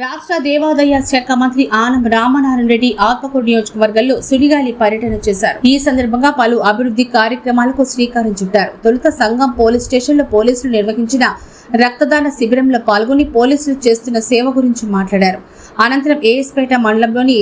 రాష్ట్ర దేవాదాయ శాఖ మంత్రి ఆనం రామనారాయణ రెడ్డి ఆత్మకూరు నియోజకవర్గంలో సుడిగాలి పర్యటన చేశారు. ఈ సందర్భంగా పలు అభివృద్ధి కార్యక్రమాలకు శ్రీకారం చుట్టారు. తొలుత సంఘం పోలీస్ స్టేషన్లో పోలీసులు నిర్వహించిన రక్తదాన శిబిరంలో పాల్గొని పోలీసులు చేస్తున్న సేవ గురించి మాట్లాడారు. అనంతరం ఏఎస్పేట మండలంలోని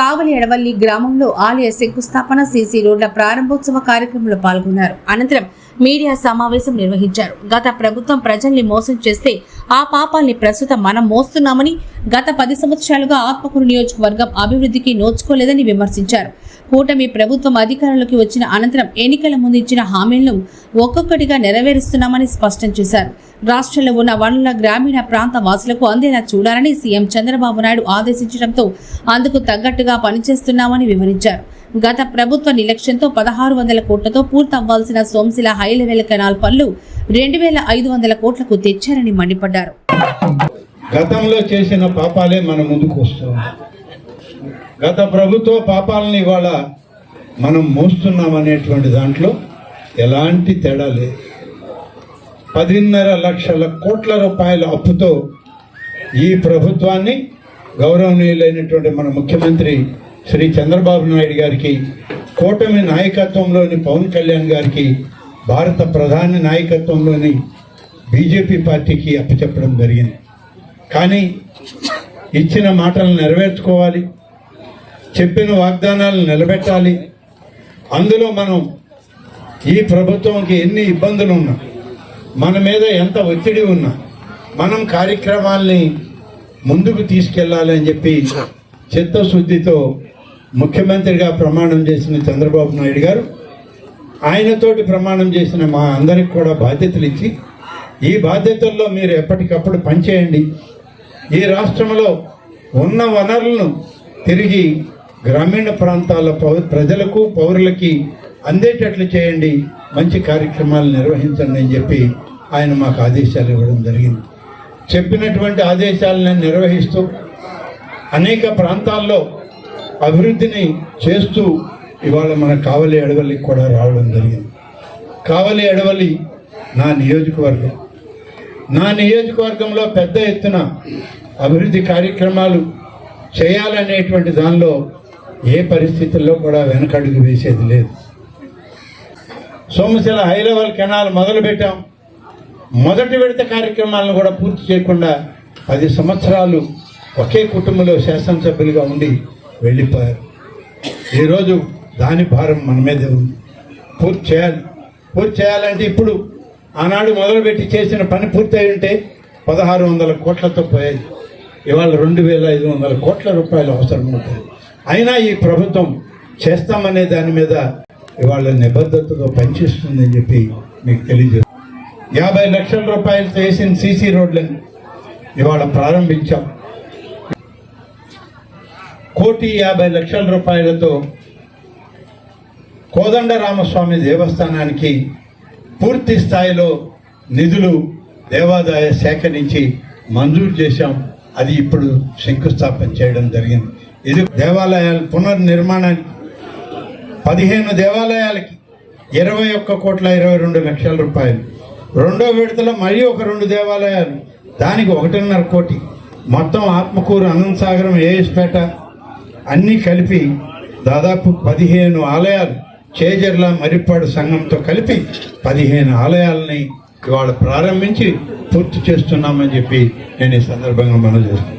కావలి ఎడవల్లి గ్రామంలో ఆలయ శంకుస్థాపన, సీసీ రోడ్ల ప్రారంభోత్సవ కార్యక్రమంలో పాల్గొన్నారు. అనంతరం మీడియా సమావేశం నిర్వహించారు. గత ప్రభుత్వం ప్రజల్ని మోసం చేస్తే ఆ పాపాల్ని ప్రస్తుతం మనం మోస్తున్నామని, గత 10 సంవత్సరాలుగా ఆత్మకూరు నియోజకవర్గం అభివృద్ధికి నోచుకోలేదని విమర్శించారు. కూటమి ప్రభుత్వం అధికారంలోకి వచ్చిన అనంతరం ఎన్నికల ముందు ఇచ్చిన హామీలను ఒక్కొక్కటిగా నెరవేరుస్తున్నామని స్పష్టం చేశారు. రాష్ట్రంలో ఉన్న వనరుల గ్రామీణ ప్రాంత వాసులకు అందేలా చూడాలని సీఎం చంద్రబాబు నాయుడు ఆదేశించడంతో అందుకు తగ్గట్టుగా పనిచేస్తున్నామని వివరించారు. గత ప్రభుత్వ నిర్లక్ష్యంతో 1600 కోట్లతో పూర్తవ్వాల్సిన సోమశిల హై లెవెల్ కెనాల్ పనులు 2500 కోట్లకు తెచ్చారని మండిపడ్డారు. గతంలో చేసిన పాపాలే మన ముందుకు వస్తుంది. గత ప్రభుత్వ పాపాలని ఇవాళ మనం మోస్తున్నాం అనేటువంటి దాంట్లో ఎలాంటి తేడా లేదు. 10.5 లక్షల కోట్ల రూపాయల అప్పుతో ఈ ప్రభుత్వాన్ని గౌరవనీయులైనటువంటి మన ముఖ్యమంత్రి శ్రీ చంద్రబాబు నాయుడు గారికి, కూటమి నాయకత్వంలోని పవన్ కళ్యాణ్ గారికి, భారత ప్రధాని నాయకత్వంలోని బీజేపీ పార్టీకి అప్పచెప్పడం జరిగింది. కానీ ఇచ్చిన మాటలను నెరవేర్చుకోవాలి, చెప్పిన వాగ్దానాలను నిలబెట్టాలి. అందులో మనం ఈ ప్రభుత్వంకి ఎన్ని ఇబ్బందులు ఉన్నా, మన మీద ఎంత ఒత్తిడి ఉన్నా, మనం కార్యక్రమాల్ని ముందుకు తీసుకెళ్లాలి అని చెప్పి చిత్తశుద్ధితో ముఖ్యమంత్రిగా ప్రమాణం చేసిన చంద్రబాబు నాయుడు గారు, ఆయనతోటి ప్రమాణం చేసిన మా అందరికి కూడా బాధ్యతలు ఇచ్చి, ఈ బాధ్యతల్లో మీరు ఎప్పటికప్పుడు పనిచేయండి, ఈ రాష్ట్రంలో ఉన్న వనరులను తిరిగి గ్రామీణ ప్రాంతాల ప్రజలకు, పౌరులకి అందేటట్లు చేయండి, మంచి కార్యక్రమాలు నిర్వహించండి అని చెప్పి ఆయన మాకు ఆదేశాలు ఇవ్వడం జరిగింది. చెప్పినటువంటి ఆదేశాలను నిర్వహిస్తూ అనేక ప్రాంతాల్లో అభివృద్ధిని చేస్తూ ఇవాళ మన కావలి ఎడవల్లికి కూడా రావడం జరిగింది. కావలి ఎడవల్లి నా నియోజకవర్గం. నా నియోజకవర్గంలో పెద్ద ఎత్తున అభివృద్ధి కార్యక్రమాలు చేయాలనేటువంటి దానిలో ఏ పరిస్థితుల్లో కూడా వెనకడుగు వేసేది లేదు. సోమశిల హై లెవెల్ కెనాల్ మొదలుపెట్టాం. మొదటి విడత కార్యక్రమాలను కూడా పూర్తి చేయకుండా 10 సంవత్సరాలు ఒకే కుటుంబంలో శాసనసభ్యులుగా ఉండి వెళ్ళిపోయారు. ఈరోజు దాని భారం మన మీదే ఉంది. పూర్తి చేయాలంటే ఇప్పుడు ఆనాడు మొదలుపెట్టి చేసిన పని పూర్తయి ఉంటే 1600 కోట్లతో పోయేది. ఇవాళ 2500 కోట్ల రూపాయలు అవసరం ఉంటుంది. అయినా ఈ ప్రభుత్వం చేస్తామనే దాని మీద ఇవాళ నిబద్ధతతో పనిచేస్తుందని చెప్పి మీకు తెలియజేస్తాను. 50 లక్షల రూపాయలతో వేసిన సీసీ రోడ్లను ఇవాళ ప్రారంభించాం. 1,50,00,000 రూపాయలతో కోదండరామస్వామి దేవస్థానానికి పూర్తి స్థాయిలో నిధులు దేవాదాయ శాఖ నుంచి మంజూరు చేశాం. అది ఇప్పుడు శంకుస్థాపన చేయడం జరిగింది. ఇది దేవాలయాల పునర్నిర్మాణానికి 15 దేవాలయాలకి 21,22,00,000 రూపాయలు. రెండో విడతలో మరీ ఒక 2 దేవాలయాలు, దానికి 1.5 కోటి. మొత్తం ఆత్మకూరు, అనంతసాగరం, ఏఎస్పేట అన్నీ కలిపి దాదాపు 15 ఆలయాలు, చేజర్ల మరిపాడు సంఘంతో కలిపి 15 ఆలయాలని ఇవాళ ప్రారంభించి పూర్తి చేస్తున్నామని చెప్పి నేను ఈ సందర్భంగా మనవి చేస్తున్నాను.